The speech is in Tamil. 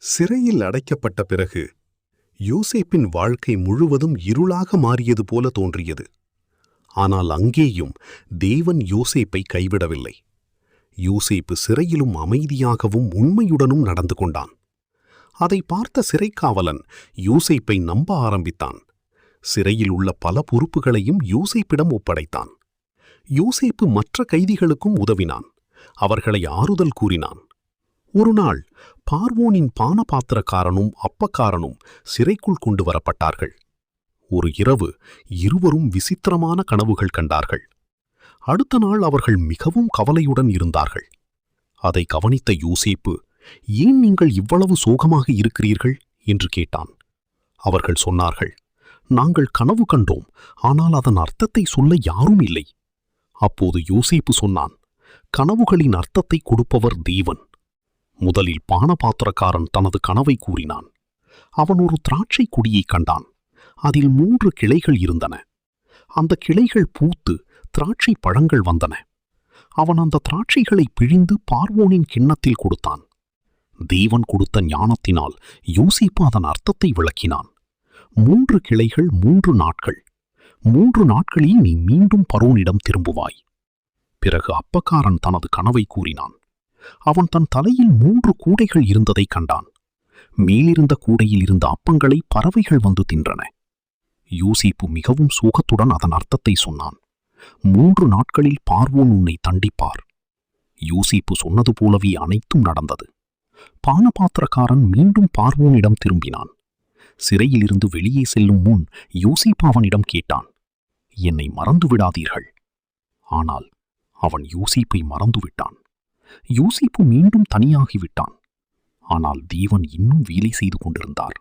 சிறையில் அடைக்கப்பட்ட பிறகு யோசேப்பின் வாழ்க்கை முழுவதும் இருளாக மாறியது போல தோன்றியது. ஆனால் அங்கேயும் தேவன் யோசேப்பை கைவிடவில்லை. யோசேப்பு சிறையிலும் அமைதியாகவும் உண்மையுடனும் நடந்து கொண்டான். அதை பார்த்த சிறைக்காவலன் யோசேப்பை நம்ப ஆரம்பித்தான். சிறையில் உள்ள பல பொறுப்புகளையும் யோசேப்பிடம் ஒப்படைத்தான். யோசேப்பு மற்ற கைதிகளுக்கும் உதவினான். அவர்களை ஆறுதல் கூறினான். ஒருநாள் பார்வோனின் பானபாத்திரக்காரனும் அப்பக்காரனும் சிறைக்குள் கொண்டு வரப்பட்டார்கள். ஒரு இரவு இருவரும் விசித்திரமான கனவுகள் கண்டார்கள். அடுத்த நாள் அவர்கள் மிகவும் கவலையுடன் இருந்தார்கள். அதை கவனித்த யோசேப்பு, ஏன் நீங்கள் இவ்வளவு சோகமாக இருக்கிறீர்கள் என்று கேட்டான். அவர்கள் சொன்னார்கள், நாங்கள் கனவு கண்டோம், ஆனால் அதன் அர்த்தத்தை சொல்ல யாரும் இல்லை. அப்போது யோசேப்பு சொன்னான், கனவுகளின் அர்த்தத்தை கொடுப்பவர் தேவன். முதலில் பானபாத்திரக்காரன் தனது கனவை கூறினான். அவன் ஒரு திராட்சை கொடியை கண்டான். அதில் 3 கிளைகள் இருந்தன. அந்த கிளைகள் பூத்து திராட்சை பழங்கள் வந்தன. அவன் அந்த திராட்சைகளை பிழிந்து பார்வோனின் கிண்ணத்தில் கொடுத்தான். தேவன் கொடுத்த ஞானத்தினால் யோசேப்பு அதன் அர்த்தத்தை விளக்கினான். 3 கிளைகள் 3 நாட்கள். 3 நாட்களில் நீ மீண்டும் பரோனிடம் திரும்புவாய். பிறகு அப்பக்காரன் தனது கனவை கூறினான். அவன் தன் தலையில் 3 கூடைகள் இருந்ததை கண்டான். மேலிருந்த கூடையில் இருந்த அப்பங்களை பறவைகள் வந்து தின்றன. யோசேப்பு மிகவும் சோகத்துடன் அதன் அர்த்தத்தை சொன்னான். 3 நாட்களில் பார்வோன் உன்னை தண்டிப்பார். யோசேப்பு சொன்னது போலவே அனைத்தும் நடந்தது. பானபாத்திரக்காரன் மீண்டும் பார்வோனிடம் திரும்பினான். சிறையிலிருந்து வெளியே செல்லும் முன் யோசேப்பு அவனிடம் கேட்டான், என்னை மறந்து விடாதீர்கள். ஆனால் அவன் யோசேப்பை மறந்துவிட்டான். யோசேப்பு மீண்டும் தனியாகிவிட்டான். ஆனால் தேவன் இன்னும் வேலை செய்து கொண்டிருந்தார்.